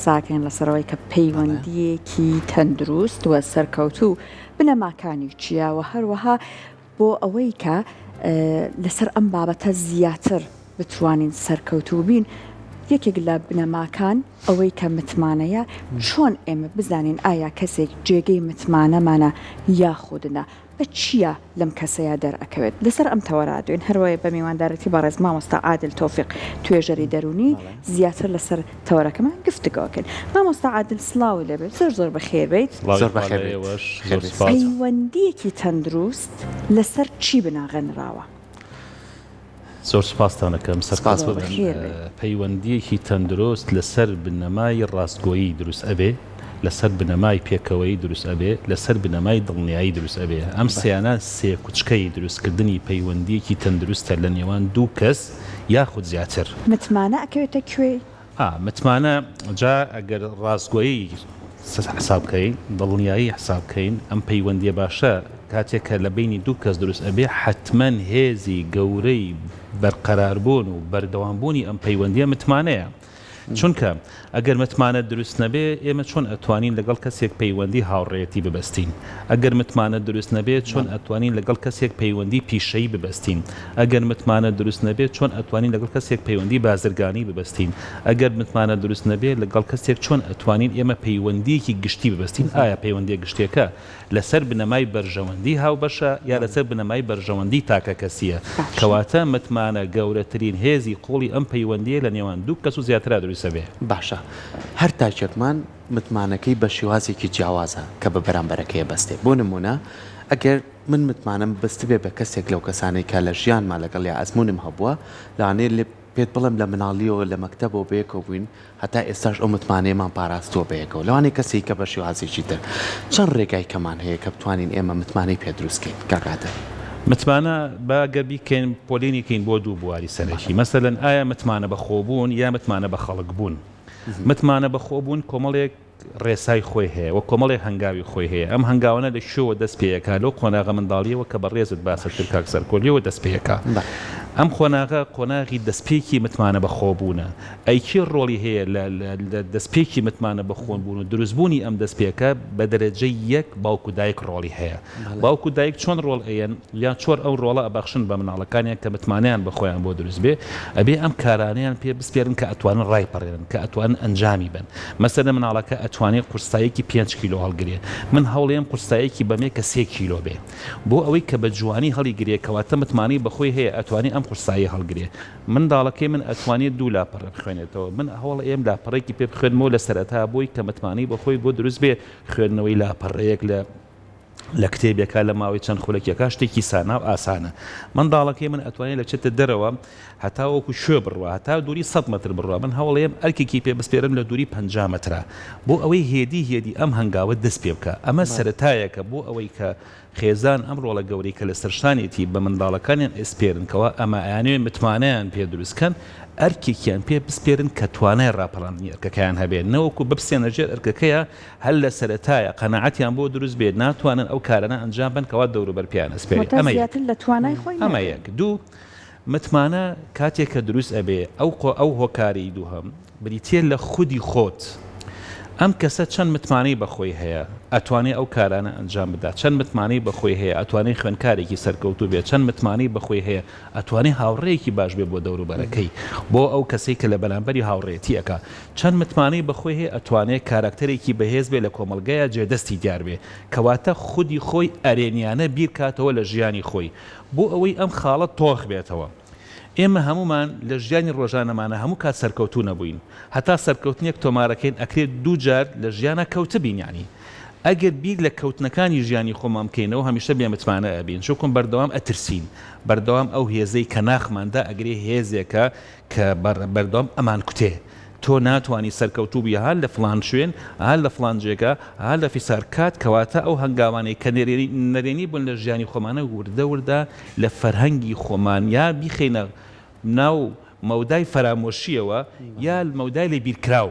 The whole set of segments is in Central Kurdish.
قساکەین لەسەرەوەی کە پەیوەندیەکی تەندروست وە سەرکەوتوو بنەماکانی چییە و هەروەها بۆ ئەوەی کە لەسەر ئەم بابەتە زیاتر بتوانین سەرکەوتوو بین یەکێک لە بنەماکان ئەوەی کە متمانەیە چۆن ئێمە بزانین ئایا کەسێک جێگەی متمانەمانە یاخودنە بە چییە لەم کەسەیە دەرئەکەوێت لەسەر ئەم تەوەرادوین هەروەیە بە میواندارەتی بەڕێز مامۆستا عادل تۆفیق توێژەری دەرونی زیاتر لەسەر تەوەرەکەمان گفتگۆکەن مامۆستا عادل سڵاوی لەبێت زۆر بەخێر بیت پەیوەندیەکی تەندروست لەسەر چی بناغێنراوە؟ زۆر سوپاسان دەکەم سەرپاس ببن پەیوەندیەکی تەندروست لەسەر بنەمای ڕاستگۆیی دروست ئەبێ لەسەر بنەمای پێکەوەی دروست ئەبێ لەسەر بنەمای دڵنیایی دروست ئەبێ ئەم سیانە سێ کوچکەی دروستکردنی پەیوەندیەکی تەندروستە لە نێوان دوو کەس یاخود زیاتر متمانە ئەکەوێتە کوێ؟ متمانە جا ئەگەر ڕاستگۆیی حساب بکەین دڵنیایی حساب بکەین ئەم پەیوەندیە باشە کاتێککە لە بینی دوو کەس دروست ئەبێ حتمما هێزی گەورەی بەرقەراربوون و بەردەوامبوونی ئەم پەیوەندیە متمانەیە چونکە ئەگەر متمانە دروست نەبێ ئێمە چۆن ئەتوانین لەگەڵ کەسێک پەیوەندی هاوڕێتی ببەستین ئەگەر متمانە دروست نەبێت چۆن ئەتوانین لەگەڵ کەسێک پەیوەندی پیشەیی ببەستین ئەگەر متمانە دروست نەبێت چۆن ئەتوانین لەگەڵ کەسێک پەیوەندی بازرگانی ببەستین ئەگەر متمانە دروست نەبێت لەگەڵ کەسێک چۆن ئەتوانین ئێمە پەیوەندیەکی گشتی ببەستین ئایا پەیوەندی گشتێکە لەسەر بنەمای بەرژەوەندی هاوبەشە یا لەسەر بنەمای بەرژەوەندی تاکە کەسیە کەواتە متمانە گەورەترین هێزی قوڵی ئەم پەیوەندیە لە نێوان دوو کەس و زیاترا دروست ئەبێ باشە هەر تاکێکمان متمانەکەی بە شێوازێکی جیاوازە کە بە بەرامبەرەکەی بەستێ بۆ نمونە ئەگەر من متمانم بەست بێ بە کەسێک لەو کەسانەی کە لە ژیانمان لەگەڵ یا ئەزمونم هەبووە لەوانەیە لێ پێت بڵم لە مناڵیەوە لە مەکتەبەوە بەیەکەوە بووین هەتا ئێستاش ئەو متمانەیەمان پاراستووە بەیەکەوە لەوانەیە کەسێک کە بە شێوازێکی تر چەند ڕێگای کەمان هەیە کە بتوانین ئێمە متمانەی پێ دروستکەین کاکاتە متمانە باگە بیکەین پۆلینیکەین بۆ دوو بواری سەرەکی مەسەلەن ئایا متمانە بە خۆبوون یا متمانە بە خەڵک بوون متمانە بە خۆبوون کۆمەڵێک ڕێسای خۆی هەیە و کۆمەڵێک هەنگاوی خۆی هەیە ئەم هەنگاوانە لە شۆوە دەست پێیەکە لەو قۆناغە منداڵیەوە کە بە ڕێزت باسە کرد کاک سەرکۆلیەوە دەست پێیەکە ئەم خۆناغە قۆناغی دەستپێکی متمانە بە خۆبوونە ئەیکی ڕۆڵی هەیە لە دەستپێکی متمانە بە خۆنبوون و دروستبوونی ئەم دەستپێکە بە دەرەجەی یەک باوکو دایک ڕۆڵی هەیە باوکو دایک چۆن ڕۆڵ ئەیەن یا چۆر ئەو ڕۆڵە ئەبەخشن بە مناڵەکانیان کە متمانیان بە خۆیان بۆ دروست بێ ئەبێ ئەم کارانیان پێ بسپێرن کە ئەتوانن ڕایپەڕێنن کە ئەتوانن ئەنجامی بن مەسەلەن مناڵەکە ئەتوانێت قورساییەکی 5 کیلۆ هەڵگرێ من هەوڵێم قورساییەکی بەمێ کە 3 کیلۆ بێ بۆ ئەوەی کە بە جوانی هەڵی گرێ کەواتە متمانی بەخۆی هەیە ئەتوانی ئەم قورسایی هەڵگرێ منداڵەکەی من ئەتوانێت دوو لاپەڕە بخوێنێتەوە من هەوڵ ئێم لاپەڕێکی پێ بخوێنمەوە لە سەرەتا بۆی کە متمانی بەخۆی بۆ دروست بێ خوێندنەوەی لاپەڕەیەک لە کتێبێکە لە ماوەی چەند خولەکێکا شتێکی سانا و ئاسانە منداڵەکەی من ئەتوانێت لە چێتە دەرەوە هەتا وەکو شوێ بڕوە هەتا دووری 100 متر بڕوە من هەوڵێم ئەرکێکی پێ بسپێرم لە دووری 50 مترە بۆ ئەوەی هێدی ئەم هەنگاوە دەست پێ بکە ئەمە سەرەتایەکە بۆ ئەوەی کە خێزان ئەم ڕۆڵە گەورەی کە لە سەرشانێتی بە منداڵەکانیان ئێسپێرنکەوە ئەمە ئەیانوێ متمانەیان پێ دروستکەن ئەرکێکیان پێ بسپێرن کە توانای ڕاپەڕاندنی ئەرکەکەیان هەبێت نەوەکو ببسێنە ژێر ئەرکەکەیە هەر لە سەرەتایە قەناعەتیان بۆ دروست بێت ناتوانن ئەو کارانە ئەنجام بن کەوا دەوروبەر پیان ئەسپێرێت ئەمە یەک دوو متمانە کاتێک کە دروست ئەبێ ئەو هۆکاری دووهەم بریتێ لە خودی خۆت ئەم کەسە چەند متمانەی بەخۆی هەیە ئەتوانێت ئەو کارانە ئەنجام بدات چەند متمانەی بەخۆی هەیە ئەتوانێت خوێندکارێکی سەرکەوتوو بێت چەند متمانەی بەخۆی هەیە ئەتوانێت هاوڕێیەکی باش بێ بۆ دەوروبەرەکەی بۆ ئەو کەسێک کە لە بەرامبەری هاوڕێتیەکە چەند متمانەی بەخۆی هەیە ئەتوانێت کاراکتەرێکی بەهێز بێ لە کۆمەلگەیە جێدەستی دیار بێ کەواتە خودی خۆی ئەرێنیانە بیرکاتەوە لە ژیانی خۆی بۆ ئەوەی ئەم خاڵە تۆخ بێتەوە ئێمە هەمومان لە ژیانی ڕۆژانەمانە هەموو کات سەرکەوتوو نەبووین هەتا سەرکەوتنێک تۆمارەکەین ئەکرێت دوو جار لە ژیانە کەوتە بینیانی ئەگەر بیر لە کەوتنەکانی ژیانی خۆمان بکەینەوە هەمیشە بێ متمانە ئەبین چۆکم بەردەوام ئەترسین بەردەوام ئەو هێزەی کە ناخماندا ئەگرێ هێزێکە کە بەردەوام ئەمان کوتێ تۆ ناتوانانی سەرکەوتوو بی هەر لە فلان شوێن هەر لە فلان جێگە هەر لە فیسار کات کەواتە ئەو هەنگاوانەی کە نەرێنی بوون لە ژیانی خۆمانە وردە لە فەرهەنگی خۆمان یا بیخینە ناو مەودای فەرامۆشیەوە یا مەودای لێ بیرکراو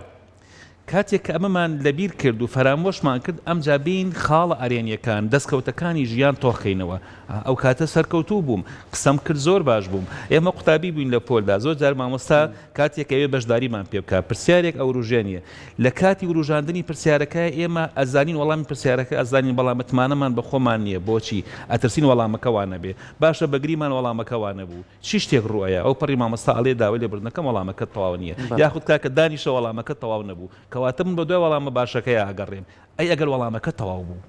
کاتێک کە ئەمەمان لەبیر کرد و فەرامۆشمان کرد ئەم جابین خاڵە ئەرێنیەکان دەستکەوتەکانی ژیان تۆخینەوە ئەو کاتە سەرکەوتوو بووم قسەم کرد زۆر باش بووم ئێمە قوتابی بووین لە پۆلدا زۆر جار مامۆستا کاتێک ئەوێ بەشداریمان پێ بکات پرسیارێک ئەو ڕژێنیە لە کاتی وروژاندنی پرسیارەکە ئێمە ئەزانین وەڵامی پرسیارەکە ئەزانین بەڵامەتمانەمان بە خۆمان نییە بۆچی ئەترسین وەڵامەکەوانە بێ باشە بەگریمان وەڵامەکەوانە بوو چی شتێک ڕوایە ئەو پەڕی مامۆستا ئەڵێ داوای لێبردنەکەم وەڵامەکە تەواو نییە یاخود کاکە دانیشە وەڵامەکە تەواو نەبوو کەواتە من بە دوای وەڵامە باشەکەی ئاگەڕێم ئەی ئەگەر وەڵامەکە تەواو بوو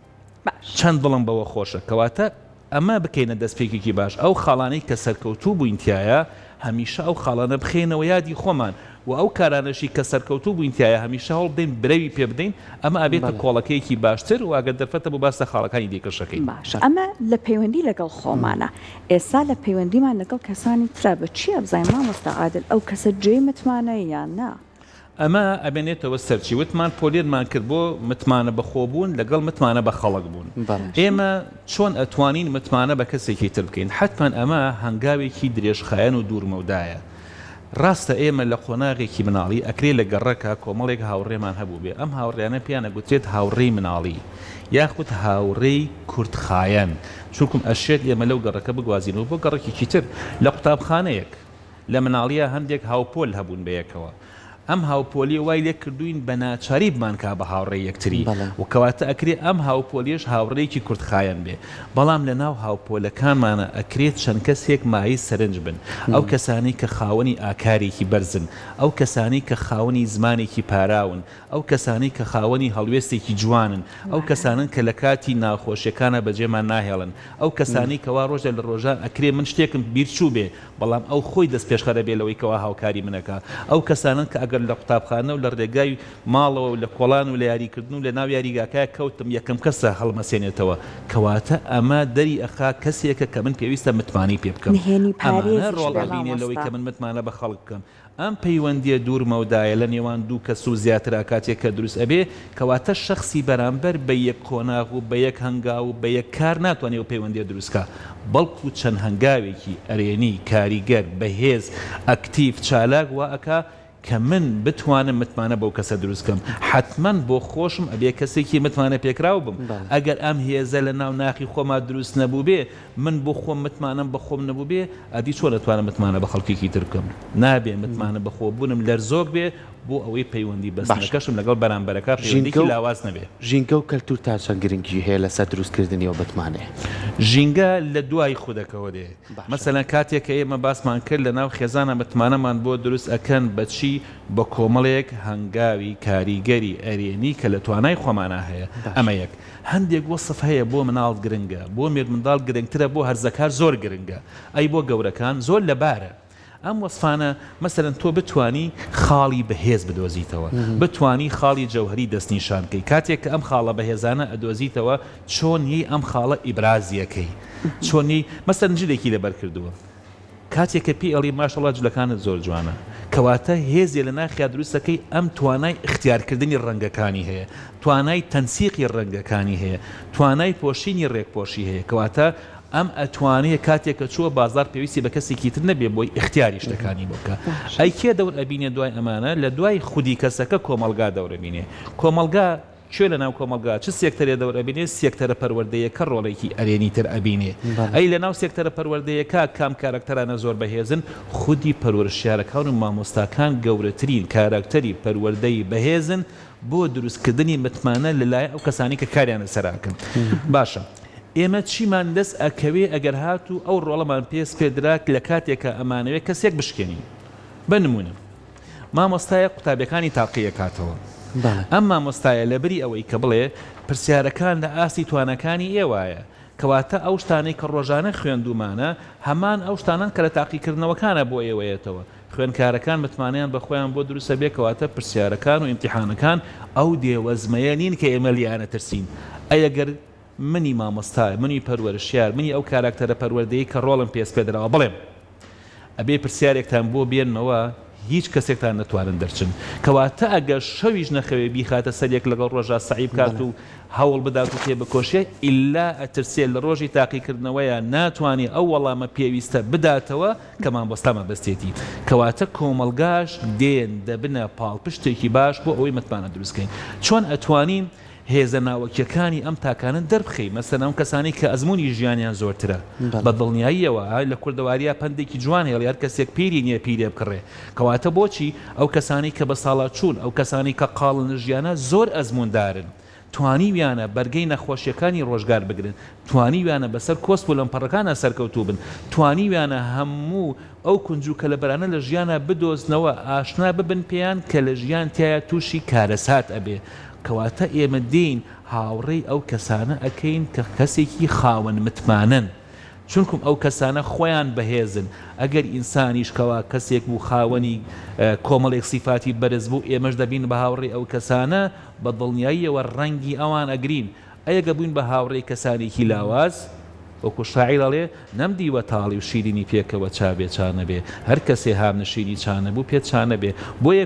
چەند بڵم بەوە خۆشە کەواتە ئەمە بکەینە دەستپێکێکی باش ئەو خاڵانەی کە سەرکەوتوو بووینتیایە هەمیشە ئەو خاڵانە بخێنەوە یادی خۆمان و ئەو کارانەشی کە سەرکەوتوو بووینتیایە هەمیشە هەوڵ بدەین برەوی پێ بدەین ئەمە ئەبێتە کۆڵەکەیەکی باشتر و ئەگەر دەرفەتە بۆ باسە خاڵەکانی دیکەشەکەی باش ئەمە لە پەیوەندی لەگەڵ خۆمانە ئێستا لە پەیوەندیمان لەگەڵ کەسانی ترا بە چی ئەبزای مامۆستا عادل ئەو کەسە جێی متمانە یان نا ئەمە ئەبێنێتەوە سەرچی وتمان پۆلێرمان کرد بۆ متمانە بەخۆبوون لەگەڵ متمانە بە خەڵک بوون ئێمە چۆن ئەتوانین متمانە بە کەسێکی تر بکەین حتمما ئەمە هەنگاوێکی درێژخایەن و دوورمەودایە ڕاستە ئێمە لە قۆناغێکی مناڵی ئەکرێ لە گەڕەکە کۆمەڵێک هاوڕێمان هەبوو بێ ئەم هاوڕێیانە پیانە گوترێت هاوڕێی مناڵی یاخود هاوڕێی کوردخایەن چونکم ئەشێت ئێمە لەو گەڕەکە بگوازینەوە بۆ گەڕێکی تر لە قوتابخانەیەک لە مناڵیە هەندێک هاوپۆل هەبوون بەیەکەوە ئەم هاوپۆلی وای لێ کردوین بە ناچاری بمانکە بە هاوڕێ یەکتری و کەواتە ئەکرێ ئەم هاوپۆلیش هاوڕێکی کوردخایەن بێ بەڵام لە ناو هاوپۆلەکانمانە ئەکرێت چەند کەسێک مای سەرنج بن ئەو کەسانی کە خاوەنی ئاکارێکی بەرزن ئەو کەسانی کە خاوەنی زمانێکی پاراون ئەو کەسانی کە خاوەنی هەڵوێستێکی جوانن ئەو کەسانن کە لە کاتی ناخۆشیەکانە بەجێمان ناهێڵن ئەو کەسانی کەوا ڕۆژە لە ڕۆژان ئەکرێ من شتێکم بیرچوو بێ بەڵام ئەو خۆی دەست پێشخەرە بێ لەوەی کەوا هاوکاری منەکە ئەو کەسانن کە ئەگەر لە قوتابخانە و لە ڕێگای ماڵەوە و لە کۆڵان و لە یاریکردن و لە ناو یاریگاکە کەوتم یەکەم کەسە هەڵمەسێنێتەوە کەواتە ئەمە دەری ئەخا کەسێکە کە من پێویستە متمانی پێ بکەم ئەمانە ڕۆڵەبینێ لەوەی کە من متمانە بە خەڵک بکەم ئەم پەیوەندیە دوورمەودایە لە نێوان دوو کەس و زیاتر کاتێک کە دروست ئەبێ کەواتە شخصی بەرامبەر بە یەک کۆناغ و بە یەک هەنگاو و بە یەک کار ناتوانێت و پەیوەندیە دروستکە بەڵکو چەند هەنگاوێکی ئەرێنی کاریگەر بەهێز ئەکتیف چالاک وا ئەکا کە من بتوانم متمانە بەو کەسە دروستکەم حتمما بۆ خۆشم ئەبێ کەسێکی متمانە پێکراو بم ئەگەر ئەم هێزە لە ناو ناخی خۆما دروست نەبوو بێ من بۆ خۆم متمانم بە خۆم نەبوو بێ ئەدی چۆن دەتوانم متمانە بە خەڵکێکی تر بکەم نابێ متمانە بە خۆبوونم لەرزۆک بێ بۆ ئەوەی پەیوەندی بەستەکەشم لەگەڵ بەرامبەرەکە پەیوەندیی لاواز نەبێ ژینگە و کەلتور تا چەند گرنگی هەیە لەسەر دروستکردنیەوە بتمانێ ژینگە لە دوای خودەکەوە دێ مەسەلەن کاتێک کە ئێمە باسمان کرد لە ناو خێزانە متمانەمان بۆ دروست ئەکەن بەچی بە کۆمەڵێک هەنگاوی کاریگەری ئەرێنی کە لە توانای خۆمانە هەیە ئەمە یەک هەندێک وەسف هەیە بۆ مناڵ گرنگە بۆ مێرد منداڵ گرنگترە بۆ هەرزەکار زۆر گرنگە ئەی بۆ گەورەکان زۆر لەبارە ئەم وەسفانە مەسەلەن تۆ بتانی خاڵی بەهێز بدۆزیتەوە بتانی خاڵی جەوهری دەستنیشان بکەی کاتێک کە ئەم خاڵە بەهێزانە ئەدۆزیتەوە چۆنی ئەم خاڵە ئیبرازیەکەی چۆنی مەسەلەن جلێکی لەبەر کردووە کاتێک کە پێی ئەڵی ماشەڵڵا جلەکانت زۆر جوانە کەواتە هێزێ لە ناخیا دروستەکەی ئەم توانای اختیارکردنی ڕەنگەکانی هەیە توانای تەنسیقی ڕەنگەکانی هەیە توانای پۆشینی ڕێکپۆشی هەیە کەواتە ئەم ئەتوانەیە کاتێک کە چووە بازار پێویستی بە کەسێکی تر نەبێ بۆی اختیاری شتەکانی بۆ بکە ئەی کێ دەور ئەبینێ دوای ئەمانە لە دوای خودی کەسەکە کۆمەلگا دەورەبینێ کۆمەلگا کوێ لە ناو کۆمەلگا چ سێکتەرێ دەورەبینێ سێکتەرە پەروەردەیەکە ڕۆڵێکی ئەرێنی تر ئەبینێ ئەی لە ناو سێکتەرە پەروەردەیەکە کام کارکتەرانە زۆر بەهێزن خودی پەروەردەشارەکان و مامۆستاکان گەورەترین کارکتەری پەروەردەی بەهێزن بۆ دروستکردنی متمانە لەلایەن ئەو کەسانی کە کاریانە سەراکەن باشە ئێمە چیمان دەست ئەکەوێ ئەگەر هاتوو ئەو ڕۆڵەمان پێس پێدراک لە کاتێکە ئەمانەوێت کەسێک بشکێنین بنمونە مامۆستایە قوتابیەکانی تاقیە کاتەوە ئەم مامۆستایە لەبری ئەوەی کە بڵێ پرسیارەکان لە ئاستی توانەکانی ئێوایە کەواتە ئەو شتانەی کە ڕۆژانە خوێندومانە هەمان ئەو شتانان کە لە تاقیکردنەوەکانە بۆ ئێوەیەتەوە خوێنکارەکان متمانیان بە خۆیان بۆ دروستە بێ کەواتە پرسیارەکان و ئیمتیحانەکان ئەو دێوەزمەیە نین کە ئێمە لیانە ترسین ئەگەر منی مامۆستای منی پەروەرشیار منی ئەو کاراکتەرە پەروەردەیە کە ڕۆڵم پێس پێدراوە بڵێم ئەبێ پرسیارێکتان بۆ بێنمەوە هیچ کەسێکتان نەتوانن دەرچن کەواتە ئەگەر شەویش نەخەوێ بیخاتە سەرێک لەگەڵ ڕۆژە سەعی بکات و هەوڵ بدات و پێ بکۆشێ ئیلا ئەترسێ لە ڕۆژی تاقیکردنەوەیە ناتوانێت ئەو وەڵامە پێویستە بداتەوە کە مامۆستا مەبەستێتی کەواتە کۆمەلگاش دێن دەبنە پاڵپشتێکی باش بۆ ئەوەی متمانە دروستکەین چۆن ئەتوانین هێزە ناوەکیەکانی ئەم تاکانن دەربخەی مەسەن ئەم کەسانی کە ئەزمموی ژیانیان زۆرترە بە دڵنیاییەوە لە کوردەواریە پندێکی جوان هێڵ یار کەسێک پیری نییە پیرێ بکڕێ کەواتە بۆچی ئەو کەسانی کە بە ساڵات چوون ئەو کەسانی کە قاڵن ژیانە زۆر ئەزموندارن توانی ویانە بەرگەی نەخۆشیەکانی ڕۆژگار بگرن توانی ویانە بەسەر کۆسپ و لەمپەڕەکانە سەرکەوتوو بن توانی ویانە هەموو ئەو کونج و کەلەبەرانە لە ژیانە بدۆزنەوە ئاشنا ببن پێیان کە لە ژیان تایە تووشی کارەسات ئەبێ کەواتە ئێمە دین هاوڕێی ئەو کەسانە ئەکەین کە کەسێکی خاوەن متمانن چونکم ئەو کەسانە خۆیان بەهێزن ئەگەر ئینسانیشکەوە کەسێک بوو خاوەنی کۆمەڵێک سیفاتی بەرز بوو ئێمەش دەبین بە هاوڕێی ئەو کەسانە بە دڵنیاییەوە ڕەنگی ئەوان ئەگرین ئەگە بووین بە هاوڕێی کەسانێکی لاواز وەکو شاعیرەڵێ نەمدیوە تاڵی و شیرینی پێکەوە چابێ چانە بێ هەر کەسێ هام نشینی چانە بوو پێت چانە بێ بۆیە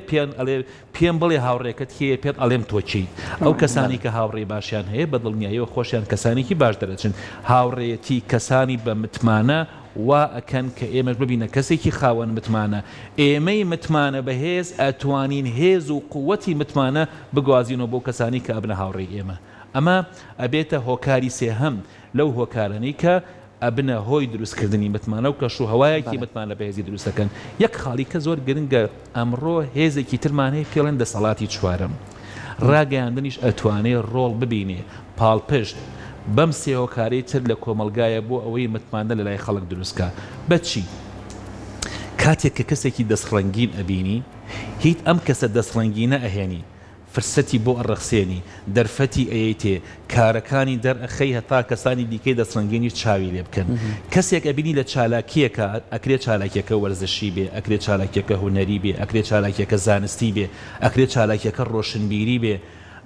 پێم بڵێ هاوڕێکت هەیە پێت ئەڵێم تۆچی ئەو کەسانی کە هاوڕێ باشیان هەیە بە دڵنیاییەوە خۆشیان کەسانێکی باش دەرەچن هاوڕێتی کەسانی بە متمانە وا ئەکەن کە ئێمەش ببینە کەسێکی خاوەن متمانە ئێمەی متمانە بەهێز ئەتوانین هێز و قووەتی متمانە بگوازینەوە بۆ کەسانی کە ئەبنە هاوڕێی ئێمە ئەمە ئەبێتە هۆکاری سێهەم لەو هۆکارانەی کە ئەبنە هۆی دروستکردنی متمانە و کەش و هەوایەکی متمانە بەهێزی دروستەکەن یەک خاڵیکە زۆر گرنگە ئەمڕۆ هێزێکی ترمانەیە پێڵێن دەسەڵاتی چوارم ڕاگەیاندنیش ئەتوانێت ڕۆڵ ببینێ پاڵپشت بەم سێ هۆکارەی تر لە کۆمەلگایە بۆ ئەوەی متمانە لە لای خەڵک دروستکە بەچی کاتێک کە کەسێکی دەستڕەنگین ئەبینی هیچ ئەم کەسە دەستڕەنگینە ئەهێنی فرسەتی بۆ ئەڕەخسێنی دەرفەتی ئەیتێ کارەکانی دەرئەخەی هەتا کەسانی دیکەی دەستڕەنگێنی چاوی لێ بکەن کەسێک ئەبینی لە چالاکیەکە ئەکرێ چالاکیەکە وەرزشی بێ ئەکرێ چالاکیەکە هونەری بێ ئەکرێ چالاکیەکە زانستی بێ ئەکرێ چالاکیەکە ڕۆشنبیری بێ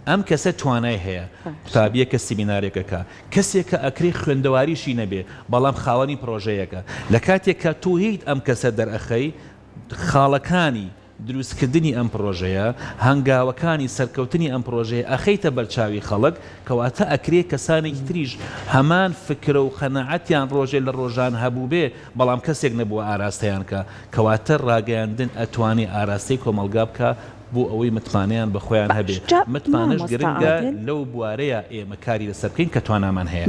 ئەم کەسە توانای هەیە قوتابیە کە سیمینارێکەکە کەسێکە ئەکرێ خوێندەواریشی نەبێ بەڵام خاوەنی پرۆژەیەکە لە کاتێک کە تو هیچ ئەم کەسە دەرئەخەی خاڵەکانی دروستکردنی ئەم پرۆژەیە هەنگاوەکانی سەرکەوتنی ئەم پرۆژەیە ئەخەیتە بەرچاوی خەڵک کەواتە ئەکرێ کەسانێکی تریش هەمان فکرە و خەنەعەتیان ڕۆژێ لە ڕۆژان هەبوو بێ بەڵام کەسێک نەبووە ئاراستەیان کە کەواتە ڕاگەیاندن ئەتوانێ ئاراستەی کۆمەلگا بکە بۆ ئەوەی متمانیان بە خۆیان هەبێت متمانش گرنگە لەو بوارەیە ئێمە کاری لەسەر بکەین کە توانامان هەیە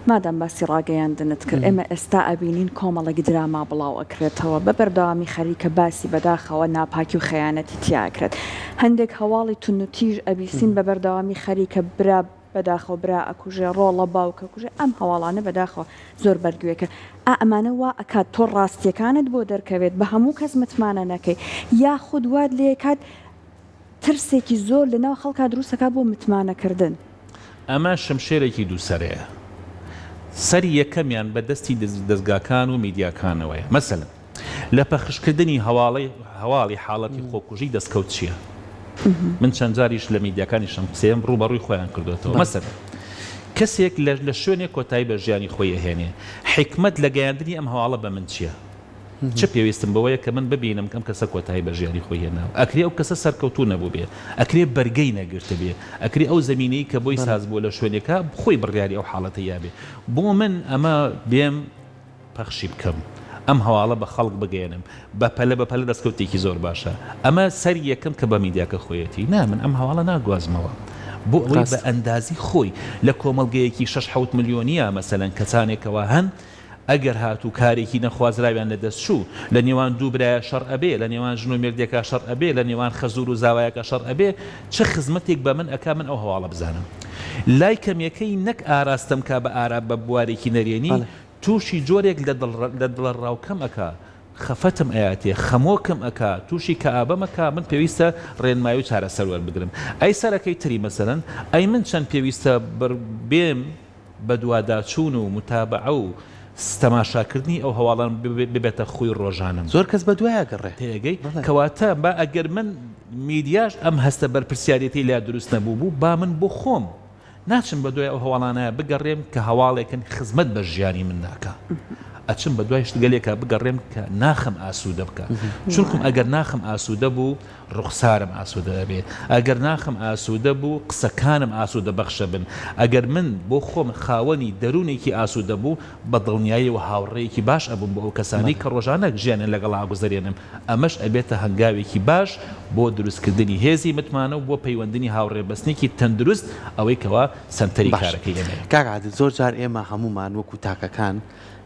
مادام باسی ڕاگەیاندنت کرد ئێمە ئێستا ئەبینین کۆمەڵێک دراما بڵاو ئەکرێتەوە بە بەردەوامی خەریکە باسی بەداخەوە ناپاکی و خەیانەتی تیاکرێت هەندێک هەواڵی تونوتیژ ئەبیسین بە بەردەوامی خەریکە برا بەداخەوە برا ئەکوژێ ڕۆڵە باوکە کوژێ ئەم هەواڵانە بەداخەوە زۆر بەرگوێکە ئەمانە وا ئەکات تۆ ڕاستیەکانت بۆ دەرکەوێت بە هەموو کەس متمانە نەکەی یا خودوات لێکات ترسێکی زۆر لەناو خەڵکا دروستەکە بۆ متمانەکردن ئەمە شمشێرێکی دووسەرەیە سەری یەکەمیان بە دەستی دەستگاکان و میدیاکانەوەیە مەسەلەن لە پەخشکردنی هەواڵی حاڵەتی خۆکوژی دەستکەوت چییە من چەند جاریش لە میدیاکانی شەم قسەیەم ڕوبەڕووی خۆیان کردوێتەوە مەسەلەن کەسێک لە شوێنێک کۆتایی بە ژیانی خۆی ئەهێنێ حکمت لە گەیاندنی ئەم هەواڵە بە من چییە چ پێویستم بەوەیە کە من ببینم کەم کەسە کۆتایی بە ژیانی خۆی هێناوە ئەکرێ ئەو کەسە سەرکەوتوو نەبوو بێ ئەکرێ بەرگەی نەگرتە بێ ئەکرێ ئەو زمینەی کە بۆی ساز بووە لە شوێنێکە خۆی بڕیاری ئەو حاڵەتە یابێ بۆ من ئەمە بێم پەخشی بکەم ئەم هەواڵە بە خەڵک بگەێنم بەپەلە دەستکەوتێکی زۆر باشە ئەمە سەری یەکەم کە بە میدیاکە خۆیەتی نا من ئەم هەواڵە ناگوازمەوە بۆ ئەوەی بە ئەندازی خۆی لە کۆمەڵگەیەکی 6-7 ملیۆنیە مەسەلەن کەسانێکەوە هەن ئەگەر هاتوو کارێکی نەخوازراویان لە دەستچوو لە نێوان دوو برایە شەڕ ئەبێ لە نێوان ژن و مێردێکە شەڕ ئەبێ لە نێوان خەزور و زاوایەکە شەڕ ئەبێ چه خزمەتێک بە من ئەکا من ئەو هەواڵە بزانم لای کەمیەکەی نەک ئاراستم کا بە ئارا بە بوارێکی نەرێنی تووشی جۆرێک لە دڵە ڕاوکەم ئەکا خەفەتم ئەیاتێ خەمۆکم ئەکا تووشی کە ئابەمەکە من پێویستە ڕێنمایی و چارەسەر وەربگرم ئەی سەرەکەی تری مەسەلەن ئەی من چەند پێویستە بێم بە دوواداچوون و متابعە و تەماشاکردنی ئەو هەواڵان ببێتە خۆی ڕۆژانم زۆر کەس بە دوایە گەڕێ تێگەی کەواتە با ئەگەر من میدیاش ئەم هەستە بەرپرسیارەتی لا دروست نەبوو بوو با من بۆ خۆم ناچم بە دوای ئەو هەواڵانە بگەڕێم کە هەواڵێکن خزمەت بە ژیانی من ناکە ئەچم بە دوای شتگەلێکە بگەڕێم کە ناخم ئاسوودە بکە چونکم ئەگەر ناخم ئاسوودە بوو ڕوخسارم ئاسوودە دەبێ ئەگەر ناخم ئاسوودە بوو قسەکانم ئاسوودە بەخشە بن ئەگەر من بۆ خۆم خاوەنی دەروونێکی ئاسوودە بوو بە دڵنیایی و هاوڕێیەکی باش ئەبووم بۆ ئەو کەسانی کە ڕۆژانە ژیانن لەگەڵا گوزارێنم ئەمەش ئەبێتە هەنگاوێکی باش بۆ دروستکردنی هێزی متمانە و بۆ پەیوەندنی هاوڕێبەستنێکی تەندروست ئەوەی کەوا سنتەری کارەکەی ئەمێ کاکعادل زۆر جار ئێمە هەمومان وەکو تاکەکان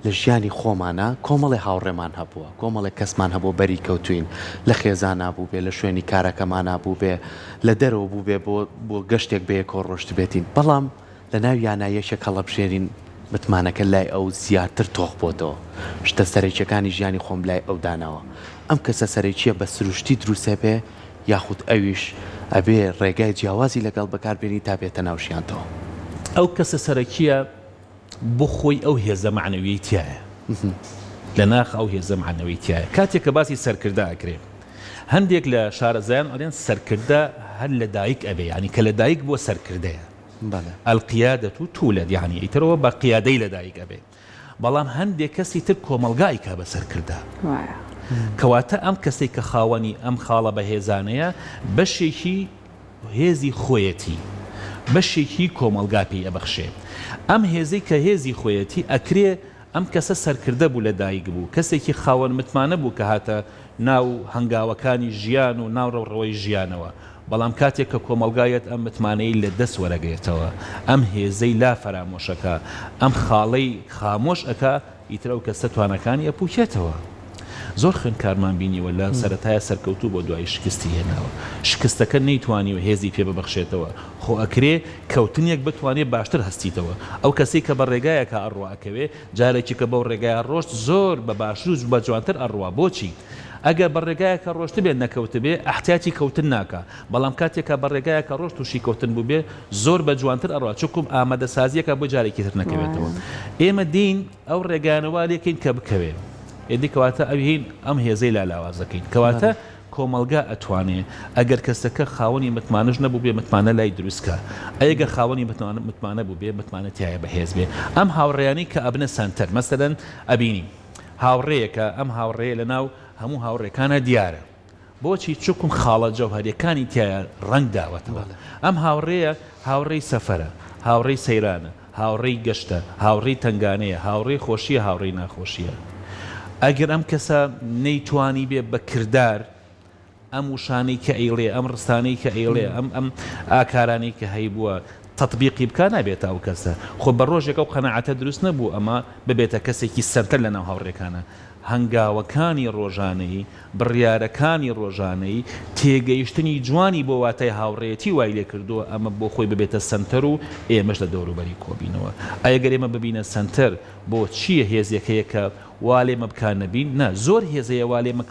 لە ژیانی خۆمانە کۆمەڵی هاوڕێمان هەبووە کۆمەڵی کەسمان هەبوو بەری کەوتوین لە خێزان نبوو بێ لە شوێنی کارەکەمان نبوو بێ لە دەرەوە بوو بێ بۆ گەشتێک بەیەکەوە ڕۆشت بێتین بەڵام لە ناو یانایەشە کەڵەبژێرین متمانەکە لای ئەو زیاتر تۆخ بۆتەوە شتە سەرەکیەکانی ژیانی خۆم لای ئەو داناوە ئەم کەسە سەرەکیە بە سروشتی دروستە بێ یاخود ئەویش ئەبێ ڕێگای جیاوازی لەگەڵ بەکاربێنی تا بێتە ناوشیانتەوە ئەو کەسە سەرەکیە بۆ خۆی ئەو هێزە معنەویی تایە لە ناخ ئەو هێزە معنەویی تایە کاتێک کە باسی سەرکردا ئەکرێ هەندێک لە شارەزایان ئەڵێن سەرکردە هەر لە دایک ئەبێ ینی کە لە دایک بۆ سەرکردەیە القیادەت و تولد یعنی ئیترەوە بە قیادەی لە دایک ئەبێ بەڵام هەندێک کەسی تر کۆمەلگای کا بە سەرکردە کەواتە ئەم کەسێک کە خاوەنی ئەم خاڵە بە هێزانەیە بەشێکی هێزی خۆیەتی بەشێکی کۆمەلگا پێی ئەبەخشێ ئەم هێزەی کە هێزی خۆیەتی ئەکرێ ئەم کەسە سەرکردە بوو لە دایک بوو کەسێکی خاوەن متمانە بوو کە هاتە ناو هەنگاوەکانی ژیان و ناوڕەوڕەوەی ژیانەوە بەڵام کاتێک کە کۆمەلگایەت ئەم متمانەی لە دەست وەرەگێتەوە ئەم هێزەی لا فەرامۆشەکە ئەم خاڵەی خامۆش ئەکا ئیترە و کەسە توانەکانی ئەپوکێتەوە زۆر خوێندکارمان بینیوە لە سەرەتایە سەرکەوتوو بۆ دوای شکستی هێناوە شکستەکە نەیتوانی و هێزی پێ ببەخشێتەوە خۆ ئەکرێ کەوتنێک بتوانێت باشتر هەستیتەوە ئەو کەسی کە بە ڕێگایەکە ئەڕواکەوێ جارێکی کە بەو ڕێگایە ڕۆشت زۆر بە باشتر و بە جوانتر ئەڕوا بۆچی ئەگەر بە ڕێگایەکە ڕۆشت بێت نەکەوت بێ ئەحتیاجی کەوتن ناکە بەڵام کاتێکە بە ڕێگایەکە ڕۆشت تووشی کەوتن بوو بێ زۆر بە جوانتر ئەڕوا چووکم ئامادەسازیەکە بۆ جارێکی تر نەکەوێتەوە ئێمە دین ئەو ڕێگانەوە لێکین کە بکەوێ ئێدی کەواتە ئەوهین ئەم هێزەی لالاوازەکەین کەواتە کۆمەلگا ئەتوانێ ئەگەر کەسەکە خاوەنی متمانەش نەبوو بێ متمانە لای دروستکە ئەگەر خاوەنی متمانە بوو بێ متمانەتیایە بەهێز بێ ئەم هاوڕێیانی کە ئەبنە سنتەر مەسەلەن ئەبینی هاوڕێیەکە ئەم هاوڕێیە لە ناو هەموو هاوڕێکانە دیارە بۆچی چووکم خاڵە جەوهەریەکانی تایە ڕنگ داوەتەوە ئەم هاوڕێیە هاوڕێی سەفەرە هاوڕێی سەیرانە هاوڕێی گەشتە هاوڕێی تنگانەیە هاوڕێی خۆشیە هاوڕێی ناخۆشیە ئەگەر ئەم کەسە نەیتوانی بێ بە کردار ئەم وشانەی کە ئەیڵێ ئەم ڕستانەی کە ئەیڵێ ئەم ئاکارانەی کە هەیبووە تەطبیقی بکە نابێتە ئەو کەسە خۆ بە ڕۆژێک ئەو قەنەعەتە دروست نەبوو ئەمە ببێتە کەسێکی سەرتر لە ناو هاوڕێکانە هەنگاوەکانی ڕۆژانەی بڕیارەکانی ڕۆژانەی تێگەیشتنی جوانی بۆ واتای هاوڕێتی وای لێ کردووە ئەمە بۆ خۆی ببێتە سنتەر و ئێمەش لە دەوروبەری کۆبینەوە ئەگەر ئێمە ببینە سنتەر بۆ چییە هێزیەکەیە کە والێمە بکار نەبین نە زۆر هێزەیە والێمە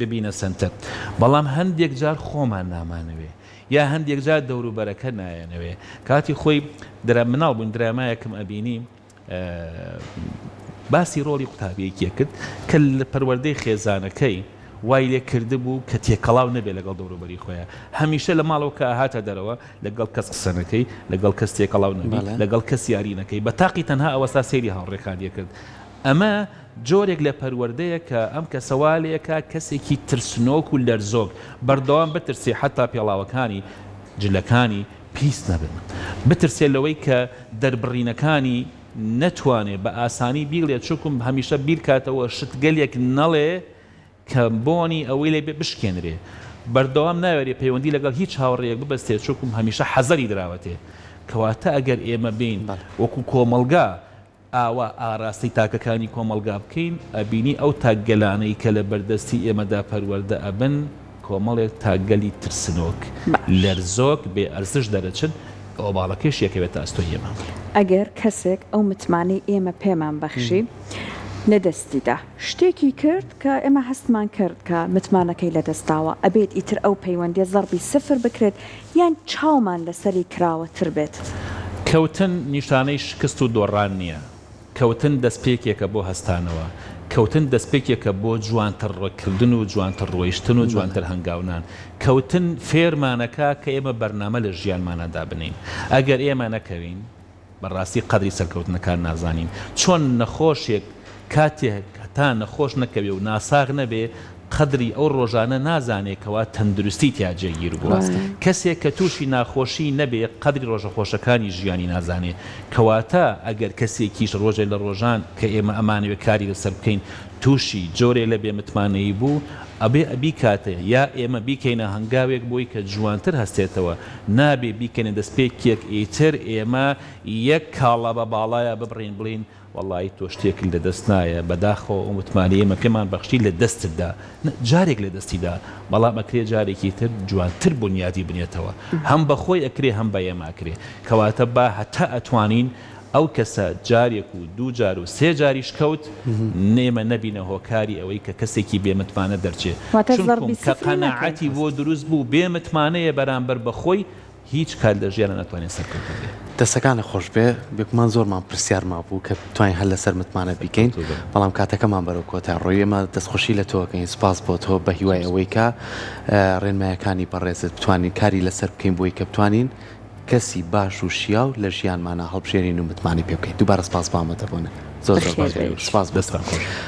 ببینە سنتەر بەڵام هەندێک جار خۆمان نامانەوێ یا هەندێک جار دەوروبەرەکە نایەنەوێ کاتی خۆی مناڵ بوون درامایەکم ئەبینی باسی ڕۆڵی قوتابیەکیە کرد کە لە پەروەردەی خێزانەکەی وای لێ کرده بوو کە تێکەڵاو نەبێت لەگەڵ دەوروبەری خۆیان هەمیشە لە ماڵەوە کە هاتە دەرەوە لەگەڵ کەس قسەنەکەی لەگەڵ کەس تێکەڵاو نەبی لەگەڵ کەس یارینەکەی بە تاقی تەنها ئەوەستا سەیری هاوڕێکانیە کرد ئەمە جۆرێک لە پەروەردەیە کە ئەم کەسەوالەیەکە کەسێکی ترسنۆک و لەرزۆک بەردەوام بترسێ حتا پێڵاوەکانی جلەکانی پیس نەبن بترسێ لەوەی کە دەربڕینەکانی نەتوانێت بە ئاسانی بیڵێت چووکم هەمیشە بیرکاتەوە شتگەلێک نەڵێ کە بۆنی ئەوەی لێ بشکێنرێ بەردەوام ناوێت پەیوەندی لەگەڵ هیچ هاوڕێیەک ببەستێت چووکم هەمیشە حەزەری دراوەتێ کەواتە ئەگەر ئێمە بین وەکو کۆمەلگا ئاوا ئاراستی تاکەکانی کۆمەلگا بکەین ئەبینی ئەو تاگەلانەی کە لە بەردەستی ئێمەدا پەروەردە ئەبن کۆمەڵێک تاگەلی ترسنۆک لەرزۆک بێ ئەرزش دەرەچن ئەو باڵەکەش یەکەوێتە ئەستۆ ئێمە ئەگەر کەسێک ئەو متمانەی ئێمە پێمان بەخشی لەدەستیدا شتێکی کرد کە ئێمە هەستمان کرد کە متمانەکەی لەدەستاوە ئەبێت ئیتر ئەو پەیوەندی زەربی سفر بکرێت یان چاومان لەسەری کراوەتر بێت کەوتن نیشانەی شکست و دۆڕان نییە کەوتن دەستپێکێکە بۆ هەستانەوە کەوتن دەستپێکێکە بۆ جوانتر ڕۆکردن و جوانتر ڕۆیشتن و جوانتر هەنگاونان کەوتن فێرمانەکە کە ئێمە بەرنامە لە ژیانمانەدا بنین ئەگەر ئێمە نەکەوین بەڕاستی قەدری سەرکەوتنەکان نازانین چۆن نەخۆشێک کاتێک تا نەخۆش نەکەوێ و ناساغ نەبێ قدری ئەو ڕۆژانە نازانێکەوە تەندروستی تیا جێگیر بووە کەسێک کە تووشی ناخۆشی نەبێ قدری ڕۆژەخۆشەکانی ژیانی نازانێ کەواتە ئەگەر کەسێکیش ڕۆژێ لە ڕۆژان کە ئێمە ئەمانوێ کاری لەسەر بکەین تووشی جۆرێ لە بێمتمانەی بوو ئەبێ ئەبی کاتێ یا ئێمە بیکەینە هەنگاوێک بۆی کە جوانتر هەستێتەوە نابێ بیکەنە دەستپێکێک ئیتر ئێمە یەک کاڵە بە باڵایە ببڕین بڵین وڵی تۆ شتێک لە دەست نایە بەداخۆ و متمانی ئێمە پێمان بەخشی لە دەستتدا جارێک لە دەستیدا بەڵام ئەکرێ جارێکی تر جوانتر بنیادی بنێتەوە هەم بەخۆی ئەکرێ هەم بە ئێماکرێ کەواتە با هەتا ئەتوانین ئەو کەسە جارێک و دوو جار و سێ جاریش کەوت نێمە نەبینە هۆکاری ئەوەی کە کەسێکی بێمتمانە دەرچێت کە قەناعەتی بۆ دروست بوو بێمتمانەیە بەرامبەر بەخۆی هیچ کار لە ژیانە ناتوانێت سەرکەوتن بێت دەستەکانە خۆش بێ بێکمان زۆرمان پرسیارما بوو کە توانین هەر لەسەر متمانە بیکەین بەڵام کاتەکەمان بەرەو کۆتا ڕۆی ئێمە دەستخۆشی لە تۆکەین سپاس بۆ تۆ بە هیوای ئەوەی کە ڕێنمایەکانی بەڕێزت بتوانین کاری لەسەر بکەین بۆی کە بتوانین کەسی باش و شیاو لە ژیانمانە هەڵبژێرین و متمانی پێ بکەین دووبارە سپاس بامەتەبوونە زۆر سپاس دەستان خۆش